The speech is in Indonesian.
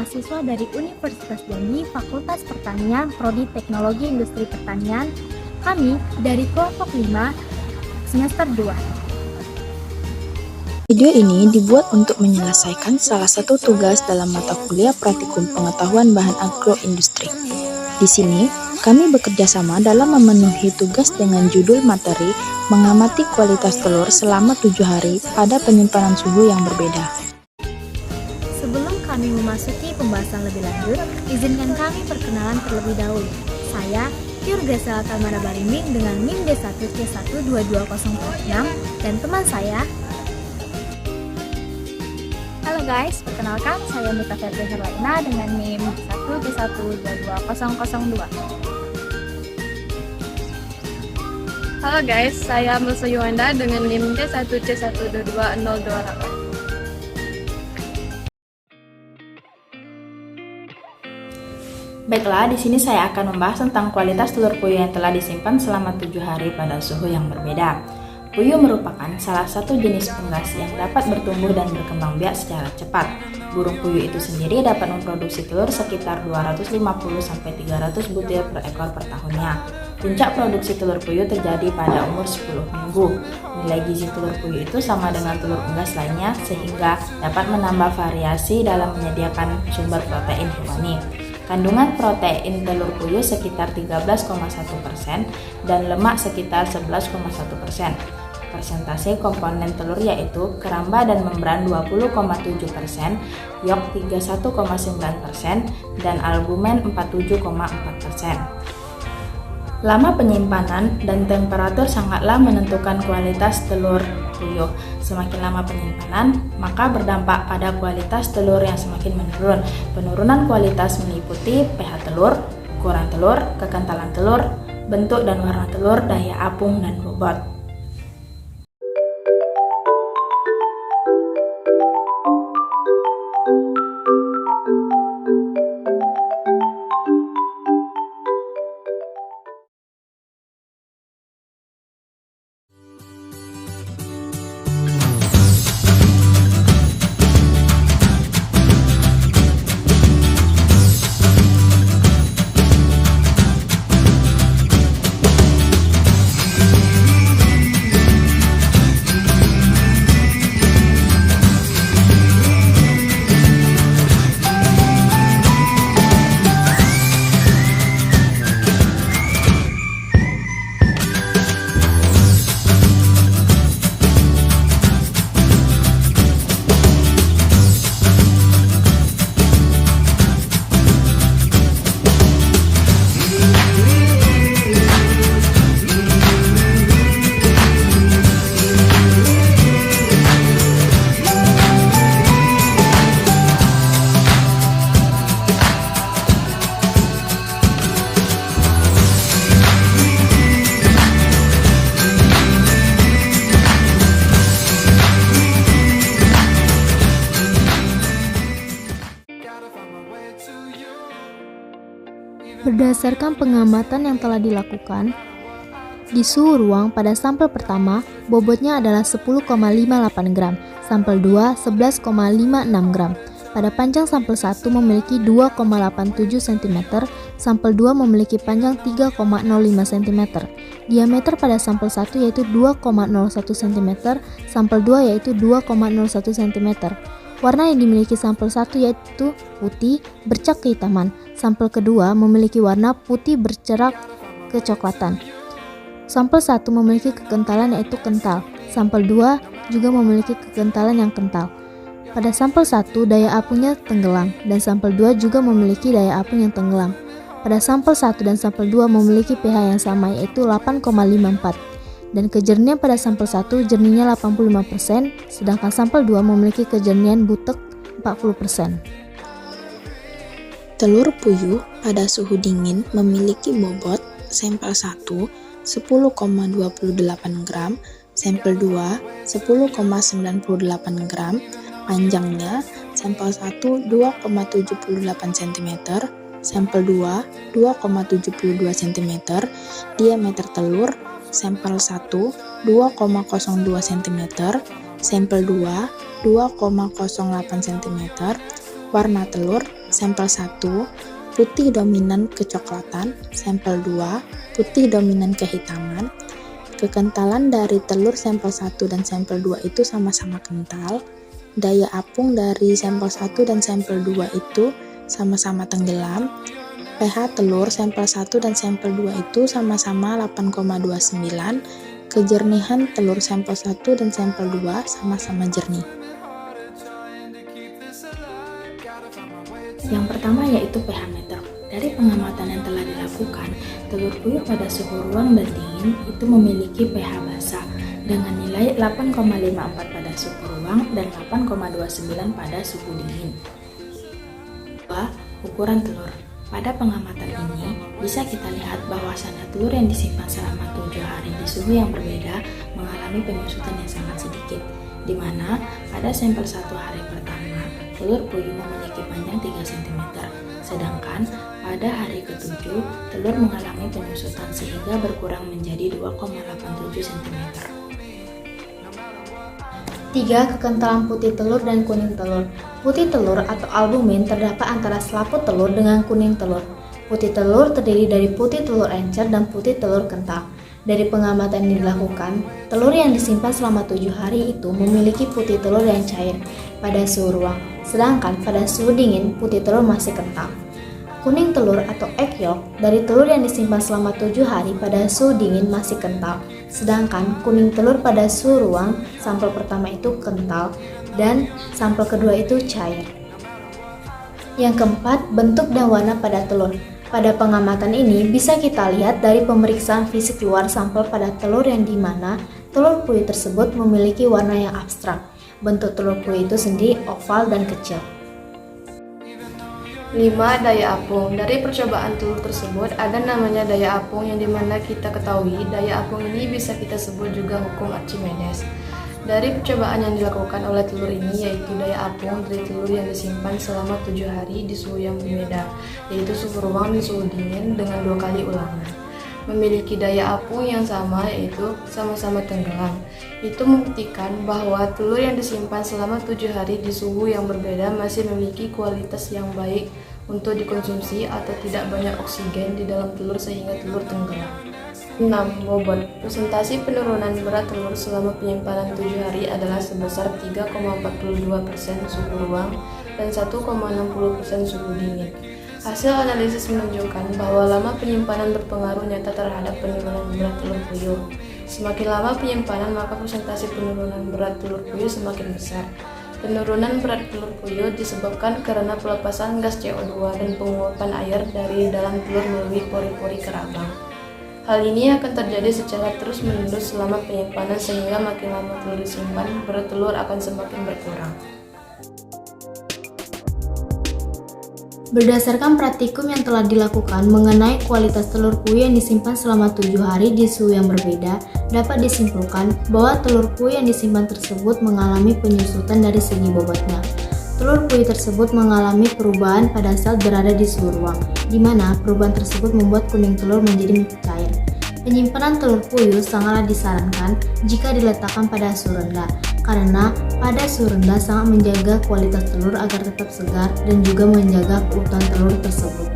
mahasiswa dari Universitas Jambi, Fakultas Pertanian, Prodi Teknologi Industri Pertanian. Kami dari kelompok 5, semester 2. Video ini dibuat untuk menyelesaikan salah satu tugas dalam mata kuliah praktikum pengetahuan bahan agroindustri. Di sini, kami bekerja sama dalam memenuhi tugas dengan judul materi mengamati kualitas telur selama 7 hari pada penyimpanan suhu yang berbeda. Sebelum kami memasuki pembahasan lebih lanjut, izinkan kami perkenalan terlebih dahulu. Saya, Pure Gracela Tamara Barimbing dengan NIM D1C122046 dan teman saya. Halo guys, perkenalkan saya Mita Fetri Herlaina dengan NIM D1C122002. Halo guys, saya Musa Yuwanda dengan NIM D1C122028. Baiklah, di sini saya akan membahas tentang kualitas telur puyuh yang telah disimpan selama 7 hari pada suhu yang berbeda. Puyuh merupakan salah satu jenis unggas yang dapat bertumbuh dan berkembang biak secara cepat. Burung puyuh itu sendiri dapat memproduksi telur sekitar 250-300 butir per ekor per tahunnya. Puncak produksi telur puyuh terjadi pada umur 10 minggu. Nilai gizi telur puyuh itu sama dengan telur unggas lainnya sehingga dapat menambah variasi dalam menyediakan sumber protein hewani. Kandungan protein telur puyuh sekitar 13,1% dan lemak sekitar 11,1%. Persentase komponen telur yaitu keramba dan membran 20,7%, yok 31,9%, dan albumen 47,4%. Lama penyimpanan dan temperatur sangatlah menentukan kualitas telur puyuh. Semakin lama penyimpanan, maka berdampak pada kualitas telur yang semakin menurun. Penurunan kualitas meliputi pH telur, ukuran telur, kekentalan telur, bentuk dan warna telur, daya apung, dan bobot. Berdasarkan pengamatan yang telah dilakukan, di suhu ruang pada sampel pertama, bobotnya adalah 10,58 gram, sampel 2 11,56 gram. Pada panjang sampel 1 memiliki 2,87 cm, sampel 2 memiliki panjang 3,05 cm. Diameter pada sampel 1 yaitu 2,01 cm, sampel 2 yaitu 2,01 cm. Warna yang dimiliki sampel 1 yaitu putih bercak kehitaman. Sampel kedua memiliki warna putih bercerak kecoklatan. Sampel 1 memiliki kekentalan yaitu kental. Sampel 2 juga memiliki kekentalan yang kental. Pada sampel 1 daya apungnya tenggelam dan sampel 2 juga memiliki daya apung yang tenggelam. Pada sampel 1 dan sampel 2 memiliki pH yang sama yaitu 8,54. Dan kejernihan pada sampel 1 jernihnya 85%, sedangkan sampel 2 memiliki kejernihan butek 40%. Telur puyuh pada suhu dingin memiliki bobot sampel 1 10,28 gram, sampel 2 10,98 gram, panjangnya sampel 1 2,78 cm, sampel 2 2,72 cm, diameter telur sampel 1 2,02 cm, sampel 2 2,08 cm, warna telur Sampel 1, putih dominan kecoklatan. Sampel 2, putih dominan kehitaman. Kekentalan dari telur sampel 1 dan sampel 2 itu sama-sama kental. Daya apung dari sampel 1 dan sampel 2 itu sama-sama tenggelam. pH telur sampel 1 dan sampel 2 itu sama-sama 8,29. Kejernihan telur sampel 1 dan sampel 2 sama-sama jernih. Yang pertama yaitu pH meter. Dari pengamatan yang telah dilakukan, telur puyuh pada suhu ruang dan dingin itu memiliki pH basah dengan nilai 8,54 pada suhu ruang dan 8,29 pada suhu dingin. 2. Ukuran telur. Pada pengamatan ini, bisa kita lihat bahwasannya telur yang disimpan selama 7 hari di suhu yang berbeda mengalami penyusutan yang sangat sedikit, di mana pada sampel 1 hari pertama, telur puyuh memiliki panjang 3 cm, sedangkan pada hari ke-7, telur mengalami penyusutan sehingga berkurang menjadi 2,87 cm. 3. Kekentalan putih telur dan kuning telur. Putih telur atau albumin terdapat antara selaput telur dengan kuning telur. Putih telur terdiri dari putih telur encer dan putih telur kental. Dari pengamatan yang dilakukan, telur yang disimpan selama 7 hari itu memiliki putih telur yang cair pada suhu ruang, sedangkan pada suhu dingin putih telur masih kental. Kuning telur atau egg yolk dari telur yang disimpan selama 7 hari pada suhu dingin masih kental, sedangkan kuning telur pada suhu ruang sampel pertama itu kental dan sampel kedua itu cair. Yang keempat, bentuk dan warna pada telur. Pada pengamatan ini bisa kita lihat dari pemeriksaan fisik luar sampel pada telur yang dimana telur puyuh tersebut memiliki warna yang abstrak. Bentuk telur puyuh itu sendiri oval dan kecil. 5. Daya apung. Dari percobaan telur tersebut ada namanya daya apung yang dimana kita ketahui daya apung ini bisa kita sebut juga hukum Archimedes. Dari percobaan yang dilakukan oleh telur ini yaitu daya apung dari telur yang disimpan selama 7 hari di suhu yang berbeda, yaitu suhu ruang dan suhu dingin dengan 2 kali ulangan. Memiliki daya apung yang sama yaitu sama-sama tenggelam. Itu membuktikan bahwa telur yang disimpan selama 7 hari di suhu yang berbeda masih memiliki kualitas yang baik untuk dikonsumsi atau tidak banyak oksigen di dalam telur sehingga telur tenggelam. 6. Bobot. Presentasi penurunan berat telur selama penyimpanan 7 hari adalah sebesar 3,42% suhu ruang dan 1,60% suhu dingin. Hasil analisis menunjukkan bahwa lama penyimpanan berpengaruh nyata terhadap penurunan berat telur puyuh. Semakin lama penyimpanan, maka persentase penurunan berat telur puyuh semakin besar. Penurunan berat telur puyuh disebabkan karena pelepasan gas CO2 dan penguapan air dari dalam telur melalui pori-pori kerabang. Hal ini akan terjadi secara terus-menerus selama penyimpanan sehingga makin lama telur disimpan, berat telur akan semakin berkurang. Berdasarkan praktikum yang telah dilakukan mengenai kualitas telur puyuh yang disimpan selama 7 hari di suhu yang berbeda, dapat disimpulkan bahwa telur puyuh yang disimpan tersebut mengalami penyusutan dari segi bobotnya. Telur puyuh tersebut mengalami perubahan pada saat berada di suhu ruang, di mana perubahan tersebut membuat kuning telur menjadi cair. Penyimpanan telur puyuh sangatlah disarankan jika diletakkan pada suhu rendah, karena pada suhu rendah sangat menjaga kualitas telur agar tetap segar dan juga menjaga keutuhan telur tersebut.